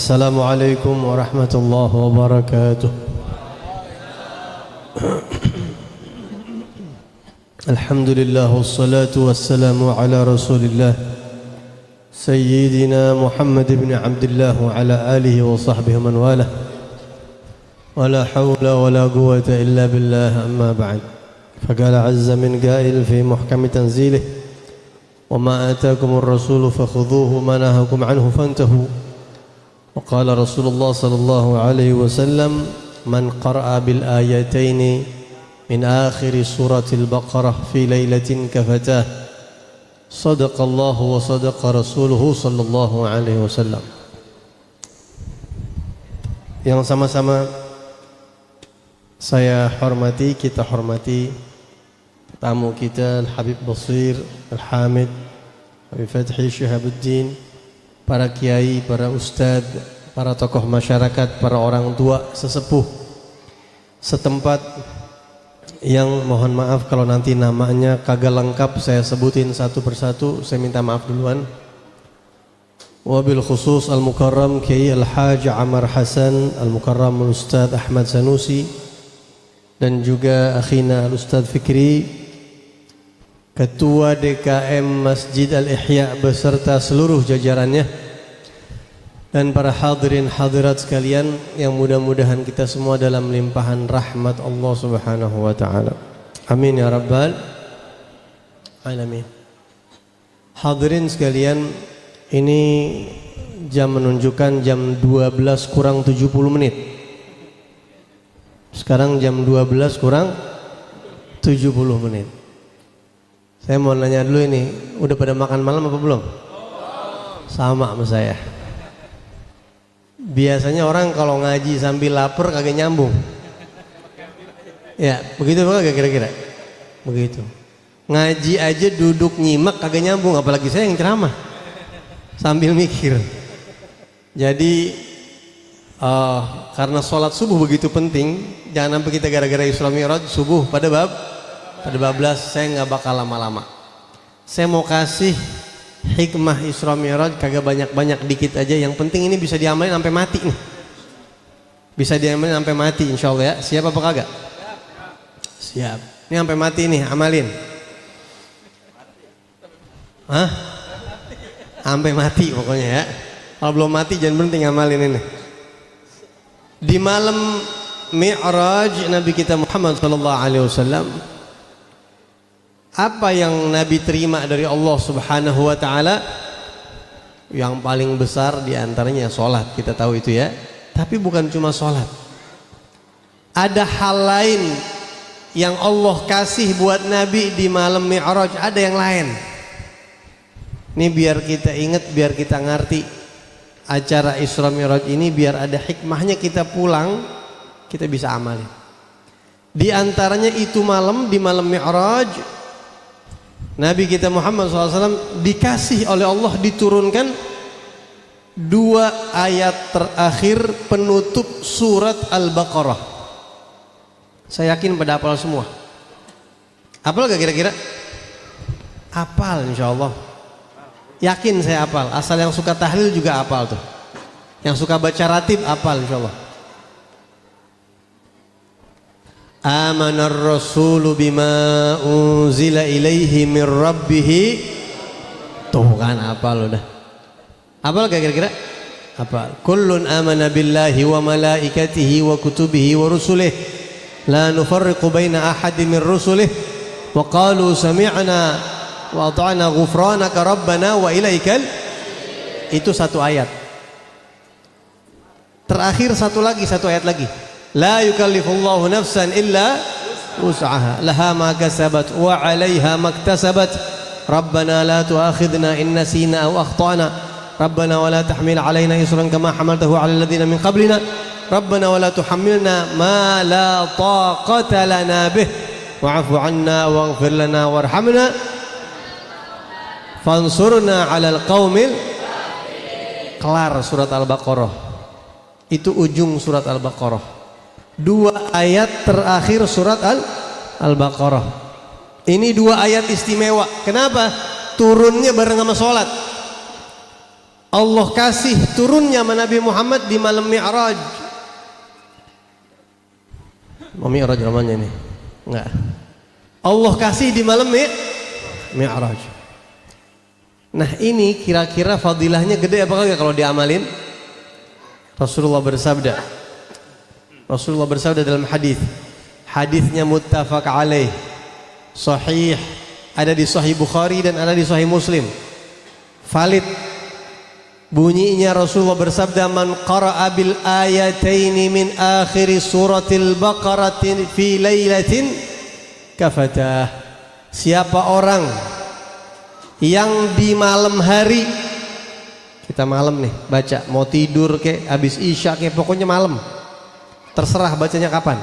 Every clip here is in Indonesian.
السلام عليكم ورحمة الله وبركاته. الحمد لله والصلاة والسلام على رسول الله سيدنا محمد بن عبد الله وعلى آله وصحبه من والاه ولا حول ولا قوة إلا بالله. أما بعد، فقال عز من قائل في محكم تنزيله: وما آتاكم الرسول فخذوه وما نهاكم عنه فانتهوا. وقال رسول الله صلى الله عليه وسلم: من قرأ بالآيتين من آخر سورة البقرة في ليلة كفتاه صدق الله وصدق رسوله صلى الله عليه وسلم. Yang sama-sama saya hormati, kita hormati tamu kita Al-Habib Basir Al-Hamid Habib Fathi Syihabuddin, para kiai, para ustadz, para tokoh masyarakat, para orang tua sesepuh setempat yang mohon maaf kalau nanti namanya kagak lengkap saya sebutin satu persatu, saya minta maaf duluan. Wabil khusus Al-Mukarram Kiai Al-Haj Ammar Hasan, Al-Mukarram Al-Ustadz Ahmad Sanusi, dan juga akhina Al-Ustadz Fikri, Ketua DKM Masjid Al-Ihya beserta seluruh jajarannya, dan para hadirin hadirat sekalian yang mudah-mudahan kita semua dalam limpahan rahmat Allah Subhanahu wa taala. Amin ya rabbal alamin. Hadirin sekalian, ini jam menunjukkan jam 12 kurang 70 menit. Sekarang jam 12 kurang 70 menit. Saya mau nanya dulu ini, udah pada makan malam apa belum? Sama sama saya. Biasanya orang kalau ngaji sambil lapar kagak nyambung. Ya, begitu kagak kira-kira? Begitu. Ngaji aja duduk nyimak kagak nyambung, apalagi saya yang ceramah sambil mikir. Jadi karena sholat subuh begitu penting, jangan sampai kita gara-gara Isra Mi'raj subuh pada bablas, saya nggak bakal lama-lama. Saya mau kasih hikmah Isra Mi'raj, kagak banyak-banyak, dikit aja. Yang penting ini bisa diamalin sampai mati nih. Bisa diamalin sampai mati insyaallah ya. Siap apa kagak? Siap. Ini sampai mati nih, amalin. Hah? Sampai mati pokoknya ya. Kalau belum mati jangan berhenti ngamalin ini. Di malam Mi'raj Nabi kita Muhammad sallallahu alaihi wasallam, apa yang Nabi terima dari Allah Subhanahu wa taala? Yang paling besar diantaranya salat, kita tahu itu ya. Tapi bukan cuma salat. Ada hal lain yang Allah kasih buat Nabi di malam Mi'raj, ada yang lain. Ini biar kita ingat, biar kita ngerti acara Isra Mi'raj ini, biar ada hikmahnya, kita pulang kita bisa amalin. Di antaranya itu malam, di malam Mi'raj Nabi kita Muhammad SAW dikasih oleh Allah, diturunkan 2 ayat terakhir penutup surat Al-Baqarah. Saya yakin pada hafal semua. Hafal gak kira-kira? Hafal insyaallah. Yakin saya hafal. Asal yang suka tahlil juga hafal tuh. Yang suka baca ratib hafal insyaallah. Amanar rasulu bima unzila ilaihi mir rabbih. Tuh kan hafal udah. Hafal gak kira-kira? Hafal. Kullun amana billahi wa malaikatihi wa kutubihi wa rusulih la nufarriqu baina ahadin min rusulih wa qalu sami'na wa ata'na ghufranaka rabbana wa ilaikal. Itu satu ayat. Terakhir satu ayat lagi. La yukallifullahu nafsan illa wus'aha laha ma kasabat wa 'alaiha maktasabat rabbana la tu'akhidna in nasina aw akhtana rabbana wa la tahmil 'alaina isran kama hamaltahu 'alal ladzina min qablina rabbana wa la tuhammilna ma la taqata lana bih wa'fu 'anna waghfir lana warhamna fansurna 'alal qaumil. Kelar surat Al-Baqarah. Itu ujung surat Al-Baqarah. 2 ayat terakhir surat Al-Baqarah. Ini 2 ayat istimewa. Kenapa? Turunnya bareng sama sholat. Allah kasih turunnya Nabi Muhammad di malam Mi'raj. Mau Mi'raj namanya ini? Enggak. Allah kasih di malam Mi'raj. Nah ini kira-kira fadilahnya gede apa enggak kalau diamalin? Rasulullah bersabda dalam hadisnya muttafaq alaih, sahih, ada di Sahih Bukhari dan ada di Sahih Muslim, valid. Bunyinya Rasulullah bersabda, man qara'a bil ayataini min akhir suratil Baqarah fi lailatin kafatah. Siapa orang yang di malam hari, kita malam nih baca, mau tidur kek, habis isya kek, pokoknya malam, terserah bacanya kapan.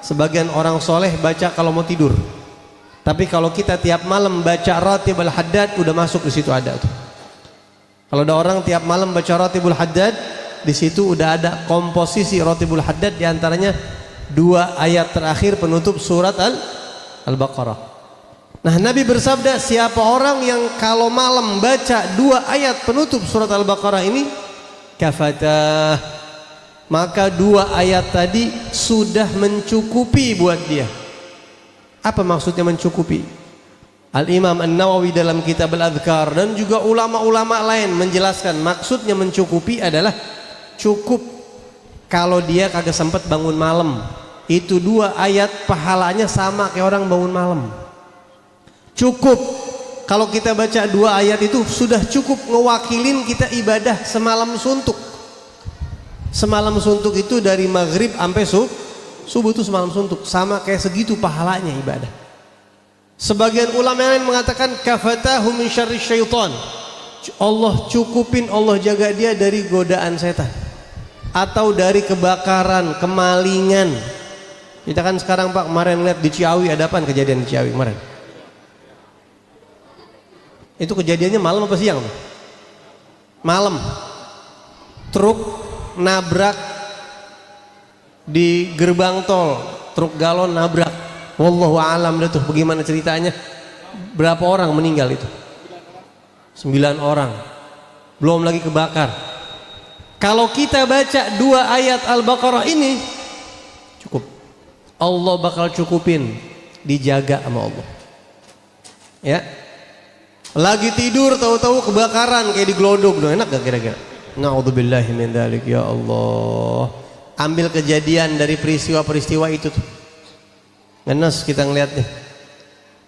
Sebagian orang soleh baca kalau mau tidur, tapi kalau kita tiap malam baca Ratibul Haddad, udah masuk di situ ada tuh. Kalau ada orang tiap malam baca Ratibul Haddad, di situ udah ada komposisi Ratibul Haddad, diantaranya 2 ayat terakhir penutup surat Al-Baqarah. Nah Nabi bersabda, siapa orang yang kalau malam baca 2 ayat penutup surat Al-Baqarah ini, kafatah, maka 2 ayat tadi sudah mencukupi buat dia. Apa maksudnya mencukupi? Al-Imam An-Nawawi dalam kitab Al-Adhkar dan juga ulama-ulama lain menjelaskan maksudnya mencukupi adalah cukup kalau dia kagak sempat bangun malam, itu 2 ayat pahalanya sama kayak orang bangun malam. Cukup kalau kita baca 2 ayat itu sudah cukup ngewakilin kita ibadah semalam suntuk. Semalam suntuk itu dari maghrib sampai subuh itu semalam suntuk, sama kayak segitu pahalanya ibadah. Sebagian ulama yang lain mengatakan kafatahu min syarri syaitan, Allah cukupin, Allah jaga dia dari godaan setan atau dari kebakaran, kemalingan. Kita kan sekarang Pak, kemarin lihat di Ciawi, ada apa kejadian di Ciawi kemarin? Itu kejadiannya malam apa siang? Malam. Truk nabrak di gerbang tol, truk galon nabrak. Wallahu a'lam tuh bagaimana ceritanya, berapa orang meninggal itu? 9 orang, belum lagi kebakar. Kalau kita baca 2 ayat Al-Baqarah ini cukup, Allah bakal cukupin, dijaga sama Allah ya. Lagi tidur tahu-tahu kebakaran kayak digelodok, enak gak kira-kira? Na'udzubillahi min dzalik, ya Allah. Ambil kejadian dari peristiwa-peristiwa itu tuh, ngenes kita ngeliat nih,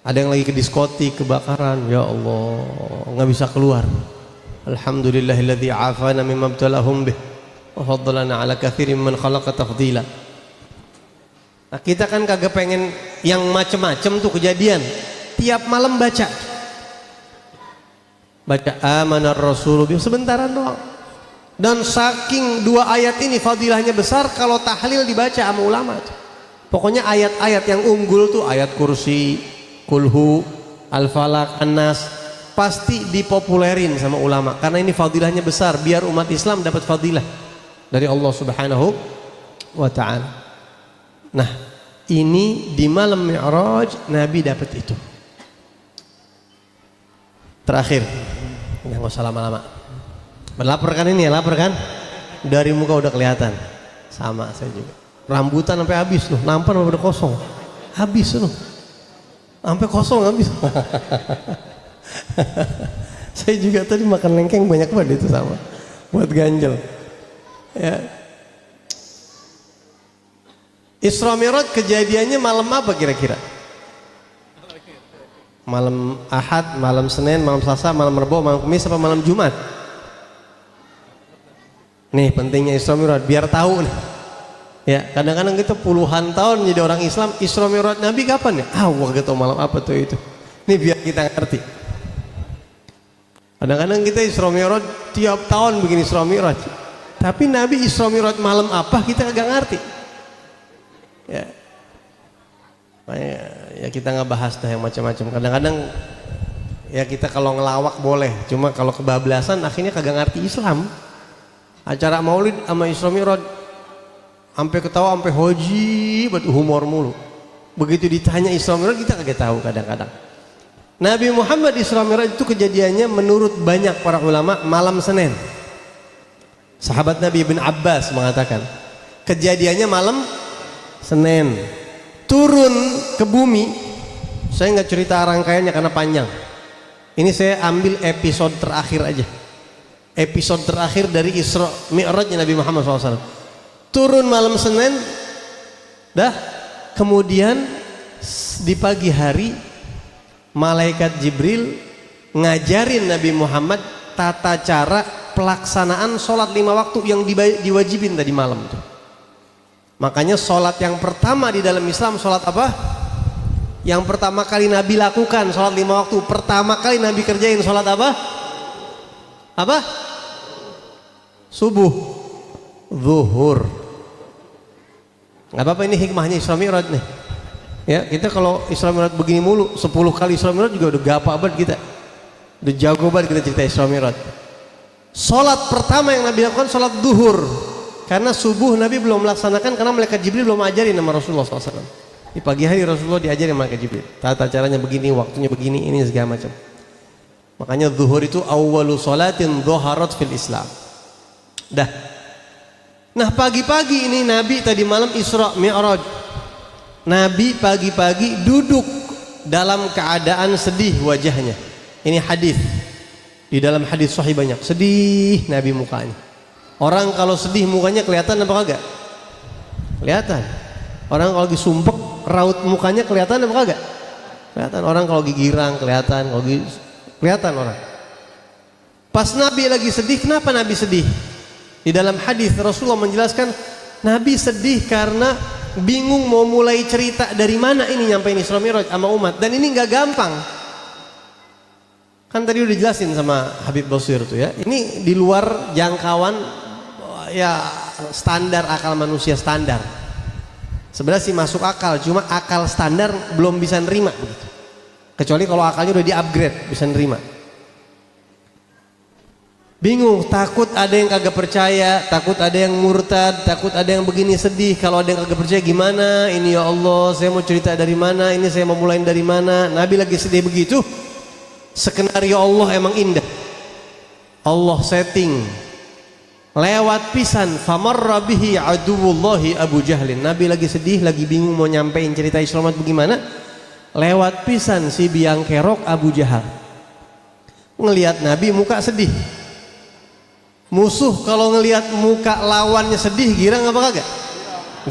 ada yang lagi ke diskotik kebakaran, ya Allah, nggak bisa keluar. Alhamdulillahilladzi afana mimma ibtalahum bih wa faddalana ala katsirin man khalaqa tafdila. Nah kita kan kagak pengen yang macem-macem tuh kejadian, tiap malam baca amanar rasul, sebentaran doang. Dan saking 2 ayat ini fadilahnya besar, kalau tahlil dibaca sama ulama tuh. Pokoknya ayat-ayat yang unggul tuh ayat kursi, kulhu, al-falak, an-nas, pasti dipopulerin sama ulama karena ini fadilahnya besar, biar umat Islam dapat fadilah dari Allah Subhanahu wa ta'ala. Nah ini di malam Mi'raj Nabi dapat itu. Terakhir, nggak usah lama-lama, berlapar kan ini ya, lapar kan? Dari muka udah kelihatan. Sama saya juga, rambutan sampai habis loh, nampan udah kosong, habis loh, sampai kosong habis. Saya juga tadi makan lengkeng banyak banget itu, sama buat ganjel ya. Isra Mi'raj kejadiannya malam apa kira-kira? Malam Ahad, malam Senin, malam Selasa, malam Rabu, malam Kamis, apa malam Jumat? Nih pentingnya Isra Mi'raj biar tahu nih ya. Kadang-kadang kita puluhan tahun jadi orang Islam, Isra Mi'raj Nabi kapan ya? Wah gak tahu malam apa tuh itu. Nih biar kita ngerti. Kadang-kadang kita Isra Mi'raj tiap tahun bikin Isra Mi'raj, tapi Nabi Isra Mi'raj malam apa kita agak ngerti ya. Ya kita nggak bahas dah yang macam-macam. Kadang-kadang ya kita kalau ngelawak boleh, cuma kalau kebablasan akhirnya kagak ngerti Islam. Acara maulid sama Isra Mi'raj sampai ketawa sampai hoji, betul humor mulu. Begitu ditanya Isra Mi'raj kita kagak tahu kadang-kadang. Nabi Muhammad Isra Mi'raj itu kejadiannya menurut banyak para ulama malam Senin. Sahabat Nabi Ibn Abbas mengatakan, kejadiannya malam Senin, turun ke bumi. Saya nggak cerita rangkaiannya karena panjang. Ini saya ambil episode terakhir aja. Episode terakhir dari Isra Mi'rajnya Nabi Muhammad SAW. Turun malam Senin, dah. Kemudian di pagi hari malaikat Jibril ngajarin Nabi Muhammad tata cara pelaksanaan sholat 5 waktu yang diwajibin tadi malam itu. Makanya sholat yang pertama di dalam Islam sholat apa? Yang pertama kali Nabi lakukan sholat 5 waktu. Pertama kali Nabi kerjain sholat apa? Apa? Subuh, zuhur. Gak apa-apa, ini hikmahnya Isra Mi'raj nih. Ya, kita kalau Isra Mi'raj begini mulu 10 kali Isra Mi'raj juga udah gampang banget kita. Udah jago banget kita cerita Isra Mi'raj. Sholat pertama yang Nabi lakukan sholat duhur, karena subuh Nabi belum melaksanakan karena malaikat Jibril belum ajarin sama Rasulullah SAW. Di pagi hari Rasulullah diajarin sama malaikat Jibril, tata caranya begini, waktunya begini, ini segala macam. Makanya duhur itu awwalu sholatin dhuharat fil Islam. Dah. Nah pagi-pagi ini Nabi tadi malam Isra Mi'raj. Nabi pagi-pagi duduk dalam keadaan sedih wajahnya. Ini hadis. Di dalam hadis sahih banyak sedih Nabi mukanya. Orang kalau sedih mukanya kelihatan apa kagak? Kelihatan. Orang kalau lagi sumpek raut mukanya kelihatan apa kagak? Kelihatan. Orang kalau lagi girang kelihatan, kelihatan orang. Pas Nabi lagi sedih, kenapa Nabi sedih? Di dalam hadis Rasulullah menjelaskan Nabi sedih karena bingung mau mulai cerita dari mana ini nyampein Isra Mi'raj sama umat, dan ini nggak gampang. Kan tadi udah dijelasin sama Habib Basir tuh ya. Ini di luar jangkauan ya standar akal manusia standar. Sebenarnya sih masuk akal, cuma akal standar belum bisa nerima begitu. Kecuali kalau akalnya udah di-upgrade bisa nerima. Bingung, takut ada yang kagak percaya, takut ada yang murtad, takut ada yang begini sedih. Kalau ada yang kagak percaya gimana? Ini ya Allah, saya mau cerita dari mana? Ini saya mau mulai dari mana? Nabi lagi sedih begitu. Skenario Allah emang indah. Allah setting lewat pisan famarra bihi aduwullahi Abu Jahlin. Nabi lagi sedih, lagi bingung mau nyampein cerita Isra Mi'raj bagaimana. Lewat pisan si biang kerok Abu Jahal. Ngelihat Nabi muka sedih. Musuh kalau ngelihat muka lawannya sedih girang apa kagak?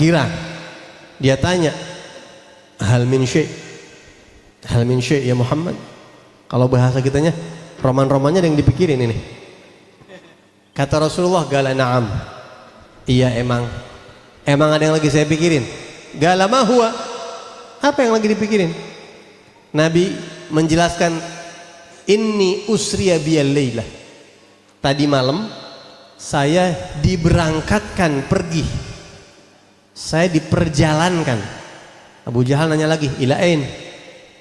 Girang. Dia tanya, hal min syai'? Hal min syai' ya Muhammad? Kalau bahasa kitanya, roman-romannya ada yang dipikirin ini. Kata Rasulullah, gala na'am. Iya emang. Emang ada yang lagi saya pikirin. Gala ma huwa. Apa yang lagi dipikirin? Nabi menjelaskan, inni usriya biyal laylah. Tadi malam saya diberangkatkan pergi. Saya diperjalankan. Abu Jahal nanya lagi, ila ain?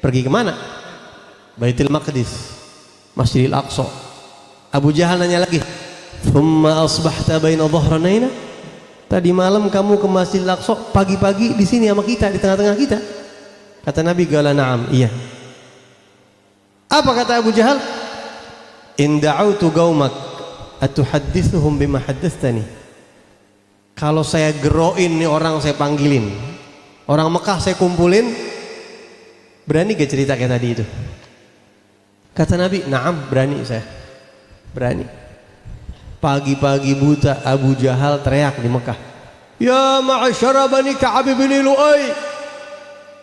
Pergi kemana? Baitul Maqdis, Masjidil Aqsa. Abu Jahal nanya lagi, thumma asbahta baina dhahranaina? Tadi malam kamu ke Masjidil Aqsa, pagi-pagi di sini sama kita, di tengah-tengah kita. Kata Nabi, gala na'am, iya. Apa kata Abu Jahal? In da'autu qaumak atuhaddithuhum bima haddatsani. Kalau saya geroin nih orang, saya panggilin orang Mekah, saya kumpulin, berani gak cerita kayak tadi itu? Kata Nabi, na'am, berani saya. Berani. Pagi-pagi buta Abu Jahal teriak di Mekah, ya ma'asyara bani Ka'ab bin Lu'ay,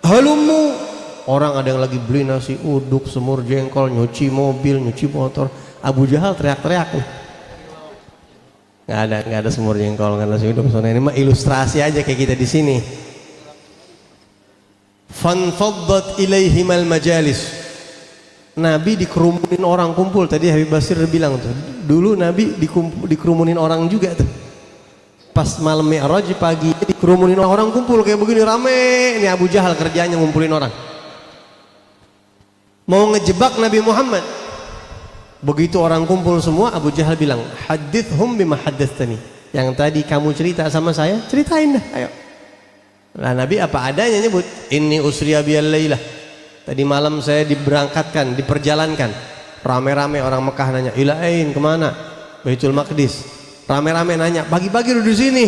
halummu. Orang ada yang lagi beli nasi uduk, semur jengkol, nyuci mobil, nyuci motor. Abu Jahal teriak-teriak nih. Nggak ada semur jengkol, nggak ada nasi uduk. Soalnya ini mah ilustrasi aja kayak kita di sini. Fanfaddat ilaihimal majalis. Nabi dikerumunin orang kumpul. Tadi Habib Basir bilang tuh, dulu Nabi dikerumunin orang juga tuh. Pas malam Mi'raj pagi dikerumunin orang kumpul kayak begini rame. Ini Abu Jahal kerjanya ngumpulin orang. Mau ngejebak Nabi Muhammad. Begitu orang kumpul semua, Abu Jahal bilang, hadithhum bima haddatsani. Yang tadi kamu cerita sama saya, ceritain dah, ayo. Nah Nabi apa adanya nyebut, inni usriya biyal lailah. Tadi malam saya diberangkatkan, diperjalankan. Rame-rame orang Mekah nanya, ila ain, kemana? Baitul Maqdis. Rame-rame nanya, bagi-bagi dulu di sini.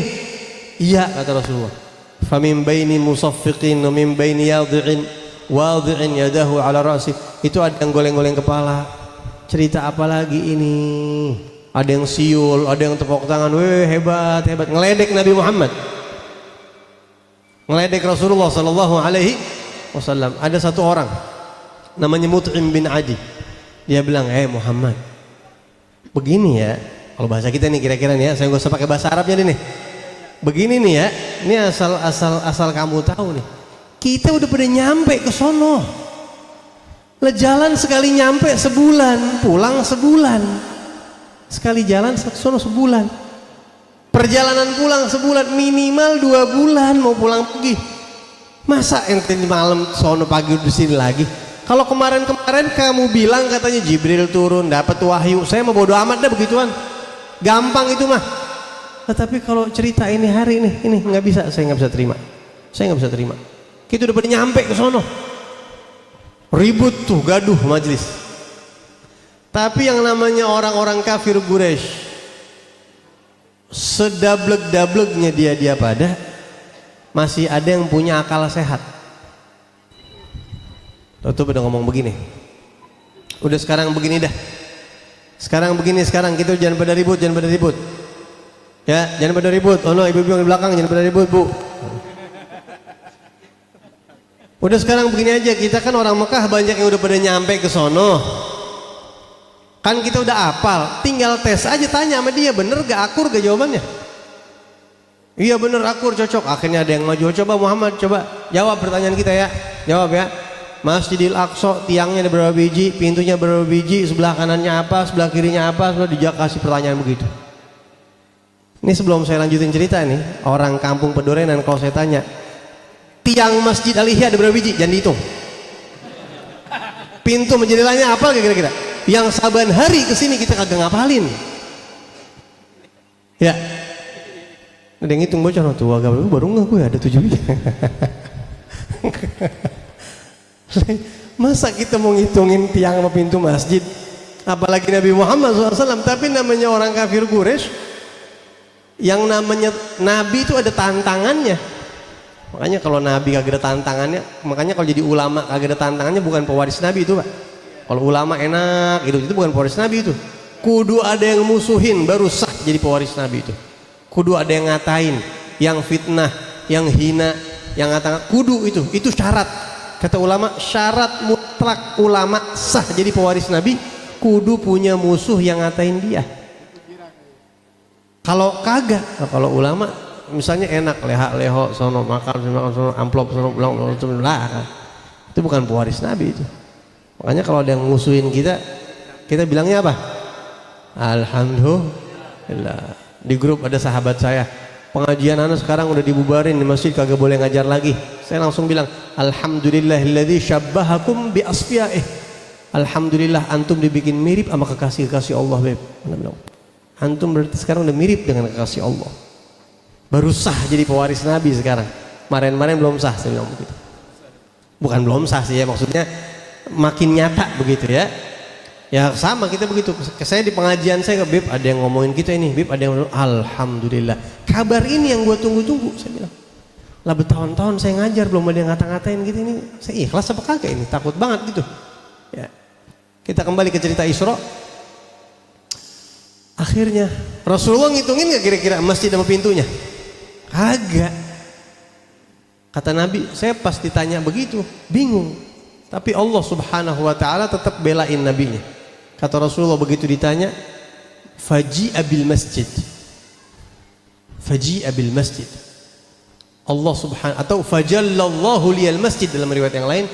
Iya, kata Rasulullah. Famin baini musaffiqin wa min baini wadi'in yadahu ala ra'si. Itu ada yang goleng-goleng kepala. Cerita apa lagi ini? Ada yang siul, ada yang tepuk tangan. Weh, hebat, hebat. Ngeledek Nabi Muhammad. Ngeledek Rasulullah sallallahu alaihi wasallam. Ada satu orang namanya Mut'im bin Adi. Dia bilang, Muhammad, begini ya, kalau bahasa kita nih kira-kira nih ya, saya nggak usah pakai bahasa Arabnya nih. Begini nih ya, ini asal kamu tahu nih, kita udah pada nyampe ke sono. Lah jalan sekali nyampe sebulan, pulang sebulan. Sekali jalan ke sono sebulan. Perjalanan pulang sebulan, minimal 2 bulan mau pulang pergi. Masa ente malam sono pagi di sini lagi? Kalau kemarin-kemarin kamu bilang katanya Jibril turun dapat wahyu, saya mau bodo amat dah begituan. Gampang itu mah. Tetapi kalau cerita ini hari ini nggak bisa, saya nggak bisa terima. Saya nggak bisa terima. Kita udah pada nyampe ke sono. Ribut tuh, gaduh majelis. Tapi yang namanya orang-orang kafir Quraisy, sedablek-dablegnya dia pada masih ada yang punya akal sehat. Tuh udah ngomong begini. Udah sekarang begini dah. Sekarang begini, sekarang kita jangan pada ribut, jangan pada ribut. Ya, jangan pada ribut. Oh no, ibu-ibu yang di belakang jangan pada ribut, Bu. Udah sekarang begini aja, kita kan orang Mekah banyak yang udah pada nyampe ke sono. Kan kita udah hafal, tinggal tes aja, tanya sama dia, bener gak akur gak jawabannya? Iya bener akur, cocok. Akhirnya ada yang maju, coba Muhammad, coba jawab pertanyaan kita ya. Jawab ya. Masjidil Aqsa tiangnya ada berapa biji, pintunya berapa biji, sebelah kanannya apa, sebelah kirinya apa, sudah dijak kasih pertanyaan begitu. Ini sebelum saya lanjutin cerita nih, orang kampung Pedorenan kalau saya tanya, tiang Masjid Al-Ihya ada berapa biji? Jangan dihitung. Pintu jendelanya apa kira-kira? Yang saban hari kesini kita kagak ngapalin. Ya. Ada yang ngitung bocor tuh, agak baru nggak gue ada 7 biji. Masa kita mau ngitungin tiang sama pintu masjid, apalagi Nabi Muhammad SAW. Tapi namanya orang kafir Quraisy, yang namanya Nabi itu ada tantangannya. Makanya kalau Nabi kagak ada tantangannya, makanya kalau jadi ulama kagak ada tantangannya, bukan pewaris Nabi itu, Pak. Kalau ulama enak, itu bukan pewaris Nabi itu. Kudu ada yang musuhin baru sah jadi pewaris Nabi itu. Kudu ada yang ngatain, yang fitnah, yang hina, yang ngata, kudu itu syarat. Kata ulama, syarat mutlak ulama sah jadi pewaris Nabi, kudu punya musuh yang ngatain dia. Kalau kagak, kalau ulama misalnya enak leha-leho sono makan sono amplop sono pulang lah, itu bukan pewaris Nabi itu. Makanya kalau ada yang musuhin kita bilangnya apa? Alhamdulillah. Di grup ada sahabat saya, pengajian anak sekarang udah dibubarin di masjid, kagak boleh ngajar lagi. Saya langsung bilang, alhamdulillahilladzi syabbahakum bi asfiyaih. Alhamdulillah antum dibikin mirip sama kekasih-kekasih Allah, Beb. Antum berarti sekarang udah mirip dengan kekasih Allah. Baru sah jadi pewaris Nabi sekarang. Kemarin-kemarin belum sah, saya bilang begitu. Bukan belum sah sih ya, maksudnya makin nyata begitu ya. Ya sama kita begitu. Saya di pengajian saya ke Beb, ada yang ngomongin kita ini, Beb ada yang ngomongin, alhamdulillah. Kabar ini yang gue tunggu-tunggu, saya bilang. Lah bertahun-tahun saya ngajar belum ada yang ngata-ngatain gitu, ini saya ikhlas apa kagak ini, takut banget gitu. Ya. Kita kembali ke cerita Isra. Akhirnya Rasulullah ngitungin gak kira-kira masjid sama pintunya? Kagak. Kata Nabi, saya pas ditanya begitu bingung. Tapi Allah Subhanahu wa taala tetap belain nabinya. Kata Rasulullah begitu ditanya, faji'a bil masjid. Faji'a bil masjid. Allah Subhanahu atau fajallallahu liyal masjid, dalam riwayat yang lain,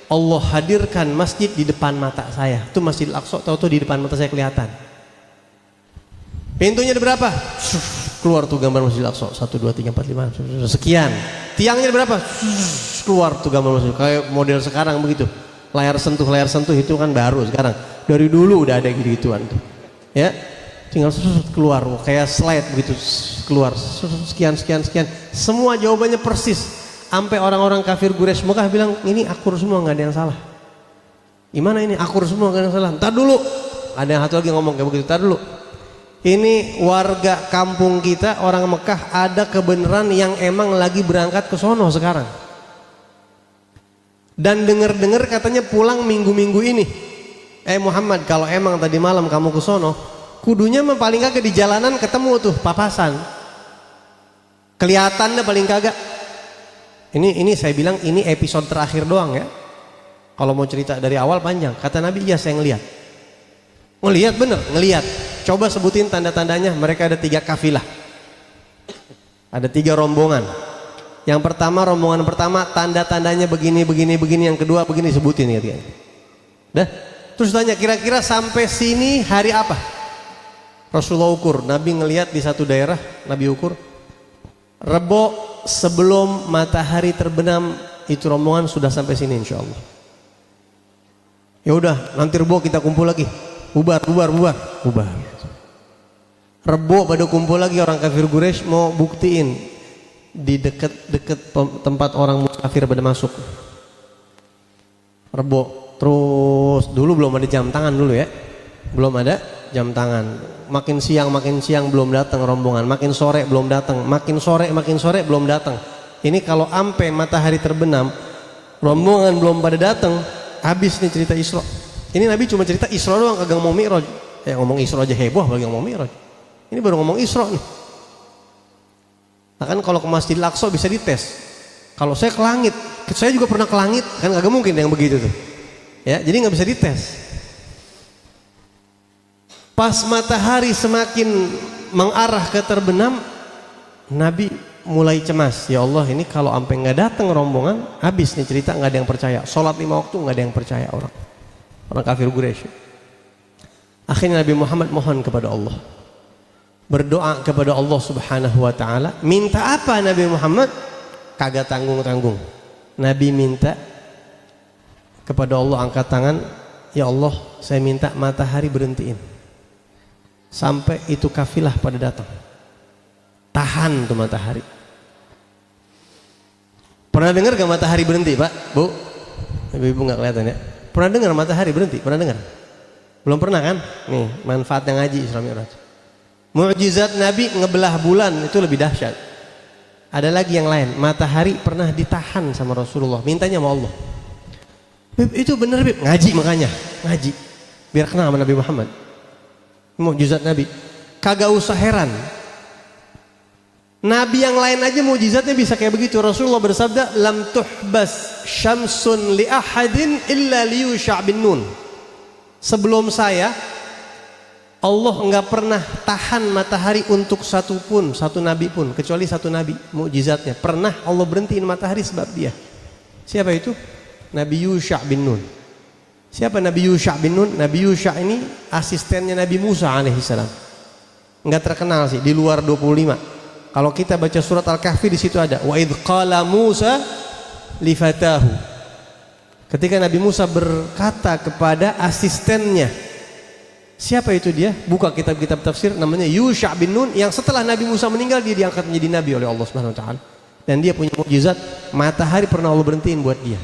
Allah hadirkan masjid di depan mata saya. Itu Masjidil Aqsa, tahu-tahu di depan mata saya kelihatan. Pintunya ada berapa? Keluar tuh gambar Masjidil Aqsa, 1 2 3 4 5 sekian. Tiangnya ada berapa? Keluar tuh gambar Masjid. Kayak model sekarang begitu. Layar sentuh itu kan baru sekarang. Dari dulu udah ada gitu-gituan tuh. Ya. Tinggal keluar kayak slide begitu, keluar sekian. Semua jawabannya persis. Sampai orang-orang kafir Quraisy Mekah bilang, ini akur semua, nggak ada yang salah. Gimana ini akur semua, nggak ada yang salah? Ntar dulu. Ada yang satu lagi ngomong kayak begitu. Ntar dulu. Ini warga kampung kita, orang Mekah, ada kebenaran yang emang lagi berangkat ke sono sekarang. Dan dengar-dengar katanya pulang minggu-minggu ini. Muhammad, kalau emang tadi malam kamu ke sono, kudunya paling kagak di jalanan ketemu tuh papasan. Kelihatannya paling kagak. Ini saya bilang ini episode terakhir doang ya. Kalau mau cerita dari awal panjang. Kata Nabi, iya saya ngelihat. Ngelihat bener, ngelihat. Coba sebutin tanda-tandanya. Mereka ada 3 kafilah, ada 3 rombongan. Yang pertama, rombongan pertama tanda-tandanya begini, begini, begini. Yang kedua begini, sebutin ya. Dah. Terus tanya, kira-kira sampai sini hari apa? Rasulullah ukur. Nabi ngelihat di satu daerah, Nabi ukur Rebo sebelum matahari terbenam, itu rombongan sudah sampai sini insya Allah. Ya udah, nanti Rebo kita kumpul lagi. Bubar. Rebo pada kumpul lagi orang kafir Quraisy mau buktiin di dekat tempat orang kafir pada masuk. Rebo terus, dulu belum ada jam tangan dulu ya, belum ada jam tangan. Makin siang belum datang rombongan, makin sore belum datang, makin sore belum datang. Ini kalau ampe matahari terbenam, rombongan belum pada datang, habis nih cerita Isra. Ini Nabi cuma cerita Isra doang, kagak ngomong Mi'raj. Ngomong Isra aja heboh, apalagi ngomong Mi'raj. Ini baru ngomong Isra nih. Nah kan kalau ke Masjidil Aqsa bisa dites. Kalau saya ke langit, saya juga pernah ke langit, kan kagak mungkin yang begitu tuh. Ya, jadi nggak bisa dites. Pas matahari semakin mengarah ke terbenam, Nabi mulai cemas. Ya Allah, ini kalau sampai nggak datang rombongan, habis nih cerita, nggak ada yang percaya. Sholat 5 waktu nggak ada yang percaya orang kafir Quraisy. Akhirnya Nabi Muhammad mohon kepada Allah, berdoa kepada Allah Subhanahu wa taala. Minta apa Nabi Muhammad? Kagak tanggung-tanggung. Nabi minta kepada Allah, angkat tangan, ya Allah, saya minta matahari berhentiin sampai itu kafilah pada datang. Tahan tuh matahari. Pernah dengar gak matahari berhenti, Pak? Bu? Ibu-ibu gak kelihatan ya? Pernah dengar matahari berhenti? Pernah dengar? Belum pernah kan? Nih, manfaatnya ngaji Isra Mi'raj. Mukjizat Nabi ngebelah bulan itu lebih dahsyat. Ada lagi yang lain, matahari pernah ditahan sama Rasulullah, mintanya sama Allah. Bib, itu bener Bib, ngaji makanya, ngaji. Biar kenal sama Nabi Muhammad. Mukjizat Nabi. Kagak usah heran. Nabi yang lain aja mukjizatnya bisa kayak begitu. Rasulullah bersabda, lam tuhbas syamsun li ahadin illa li Yusha' bin Nun. Sebelum saya, Allah enggak pernah tahan matahari untuk satu nabi pun, kecuali satu nabi. Mukjizatnya pernah Allah berhentiin matahari sebab dia. Siapa itu? Nabi Yusha' bin Nun. Siapa Nabi Yusha' bin Nun? Nabi Yusha' ini asistennya Nabi Musa alaihissalam. Enggak terkenal sih, di luar 25. Kalau kita baca surat Al-Kahfi, di situ ada wa idz qala Musa li fatahu. Ketika Nabi Musa berkata kepada asistennya, siapa itu dia? Buka kitab-kitab tafsir, namanya Yusha' bin Nun, yang setelah Nabi Musa meninggal dia diangkat menjadi nabi oleh Allah Subhanahu wa taala. Dan dia punya mukjizat, matahari pernah Allah berhentiin buat dia.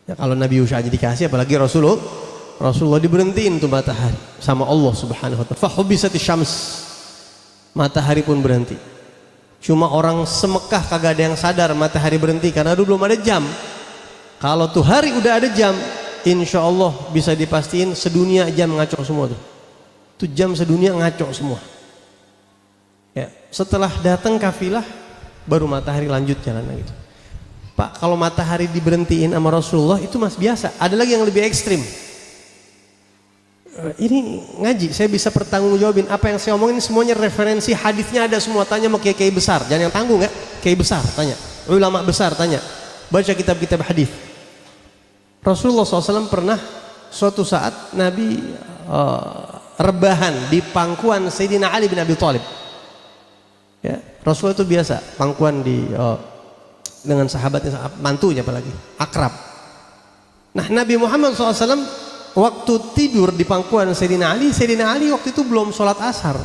Ya, kalau Nabi Yusha' aja dikasih, apalagi Rasulullah diberhentiin tuh matahari sama Allah Subhanahu wa taala. Fa hubisati syams. Matahari pun berhenti. Cuma orang semekah kagak ada yang sadar matahari berhenti karena dulu belum ada jam. Kalau tuh hari udah ada jam, insya Allah bisa dipastiin sedunia jam ngaco semua tuh. Tuh jam sedunia ngaco semua. Ya, setelah datang kafilah baru matahari lanjut jalan gitu. Pak, kalau matahari diberhentiin sama Rasulullah itu mas biasa. Ada lagi yang lebih ekstrim. Ini ngaji, saya bisa pertanggungjawabin apa yang saya omongin, semuanya referensi hadisnya ada semua. Tanya mau kiai besar, jangan yang tanggung ya, kiai besar tanya, ulama besar tanya, baca kitab-kitab hadis. Rasulullah SAW pernah suatu saat Nabi rebahan di pangkuan Sayyidina Ali bin Abi Thalib. Ya, Rasulullah itu biasa pangkuan dengan sahabatnya, mantunya apalagi, akrab. Nah Nabi Muhammad SAW waktu tidur di pangkuan Sayyidina Ali waktu itu belum sholat asar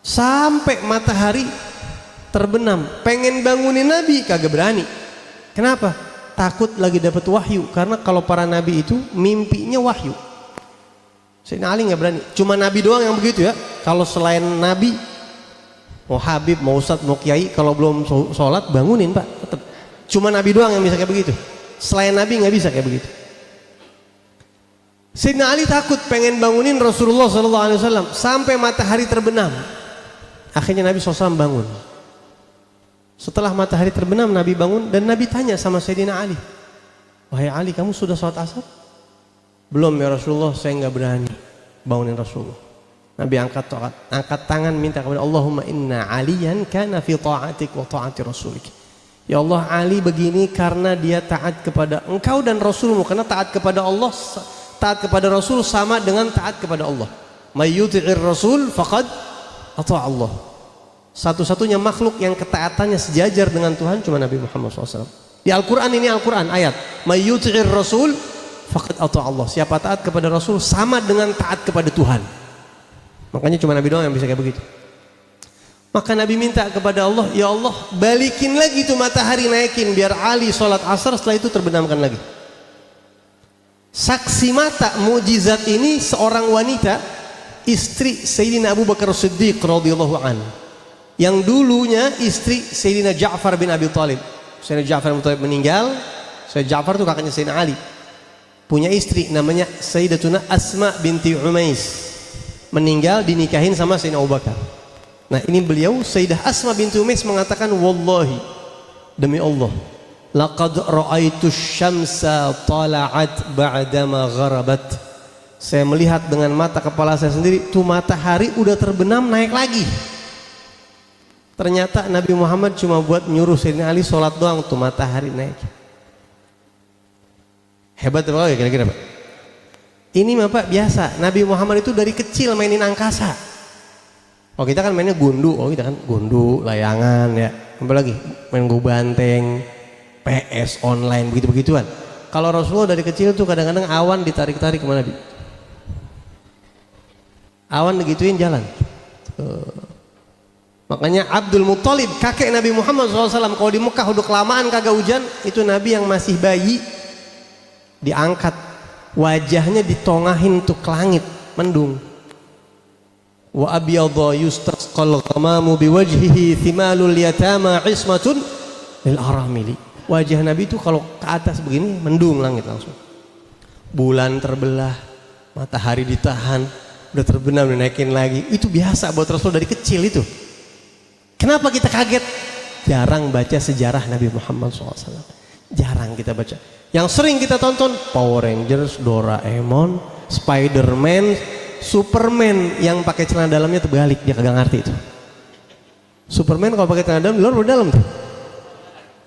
sampai matahari terbenam. Pengen bangunin Nabi kagak berani. Kenapa? Takut lagi dapat wahyu, karena kalau para nabi itu mimpinya wahyu. Sayyidina Ali nggak berani. Cuma Nabi doang yang begitu ya. Kalau selain Nabi, mau Habib, mau Ustadz, mau Kiai, kalau belum sholat bangunin Pak. Tetap. Cuma Nabi doang yang bisa kayak begitu. Selain Nabi nggak bisa kayak begitu. Sayyidina Ali takut pengen bangunin Rasulullah SAW sampai matahari terbenam. Akhirnya Nabi SAW bangun. Setelah matahari terbenam Nabi bangun dan Nabi tanya sama Sayyidina Ali, wahai Ali, kamu sudah sholat asar? Belum ya Rasulullah, saya nggak berani bangunin Rasulullah. Nabi angkat tangan minta kepada Allahumma inna aliyan kana fi ta'atik wa ta'ati rasulik. Ya Allah, Ali begini karena dia taat kepada engkau dan Rasulmu. Karena taat kepada Allah, taat kepada Rasul sama dengan taat kepada Allah. May yuti'ir Rasul faqad ata'a Allah. Satu-satunya makhluk yang ketaatannya sejajar dengan Tuhan cuma Nabi Muhammad SAW. Di Al-Quran, ini Al-Quran ayat, May yuti'ir Rasul faqad ata'a Allah. Siapa taat kepada Rasul sama dengan taat kepada Tuhan. Makanya cuma Nabi doang yang bisa kayak begitu. Maka Nabi minta kepada Allah, ya Allah, balikin lagi tuh matahari, naikin biar Ali sholat asar, setelah itu terbenamkan lagi. Saksi mata mukjizat ini seorang wanita, istri Sayyidina Abu Bakar Siddiq radhiyallahu an, yang dulunya istri Sayyidina Ja'far bin Abi Thalib. Sayyidina Ja'far bin Abi Thalib meninggal, Sayyidina Ja'far itu kakaknya Sayyidina Ali. Punya istri namanya Sayyidatuna Asma binti Umais. Meninggal dinikahin sama Sayyidina Abu Bakar. Nah, ini beliau Sayyidah Asma binti Umais mengatakan, wallahi, demi Allah, laqad ra'aitu syamsa tala'at ba'dama gharabat. Saya melihat dengan mata kepala saya sendiri tuh matahari udah terbenam naik lagi. Ternyata Nabi Muhammad cuma buat nyuruh Sayyidina Ali sholat doang tuh matahari naik. Hebat apa ya kira-kira Pak? Ini mah Pak biasa. Nabi Muhammad itu dari kecil mainin angkasa. Oh kita kan mainnya gundu, layangan ya. Apa lagi? Main gu banteng, PS online, begitu-begituan. Kalau Rasulullah dari kecil tuh kadang-kadang awan ditarik-tarik kemana Nabi? Awan digituin jalan. Makanya Abdul Muttalib, kakek Nabi Muhammad SAW, kalau di Mekah udah kelamaan kagak hujan, itu Nabi yang masih bayi diangkat, wajahnya ditongahin tuh ke langit, mendung. Wa abyadha yustasqal ghamamu biwajhihi thimalul yatama ismatun lil aramili. Wajah Nabi itu kalau ke atas begini mendung langit langsung. Bulan terbelah, matahari ditahan, udah terbenam dinaikin lagi. Itu biasa buat Rasul dari kecil itu. Kenapa kita kaget? Jarang baca sejarah Nabi Muhammad SAW. Jarang kita baca. Yang sering kita tonton Power Rangers, Doraemon, Spider-Man, Superman yang pakai celana dalamnya terbalik, dia kagak ngerti itu. Superman kalau pakai celana dalam, di luar atau dalam tuh?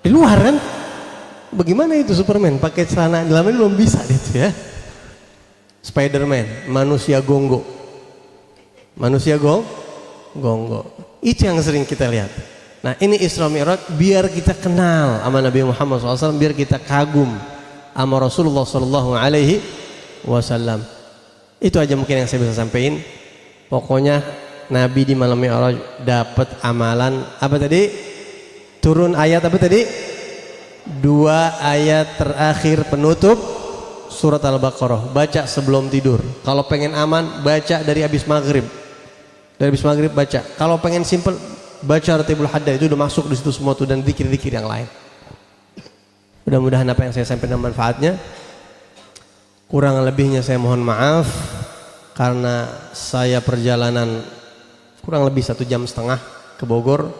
Di luar kan? Bagaimana itu Superman pakai celana dalamnya belum bisa gitu ya. Spider-Man, manusia gongo. Manusia gongo. Itu yang sering kita lihat. Nah, ini Isra Mi'raj biar kita kenal sama Nabi Muhammad SAW, biar kita kagum sama Rasulullah SAW. Itu aja mungkin yang saya bisa sampaikan. Pokoknya Nabi di malam Mi'raj dapat amalan apa tadi? Turun ayat apa tadi? 2 ayat terakhir penutup surat Al-Baqarah. Baca sebelum tidur. Kalau pengen aman, baca dari habis maghrib. Dari habis maghrib baca. Kalau pengen simple, baca Ratibul Hadda, itu udah masuk di situ semua tuh, dan zikir-zikir yang lain. Mudah-mudahan apa yang saya sampaikan manfaatnya. Kurang lebihnya saya mohon maaf karena saya perjalanan kurang lebih 1,5 jam ke Bogor.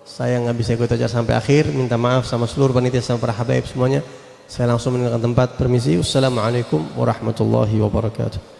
Saya nggak bisa ikut acara sampai akhir. Minta maaf sama seluruh panitia sama para habaib semuanya. Saya langsung meninggalkan tempat. Permisi. Wassalamualaikum warahmatullahi wabarakatuh.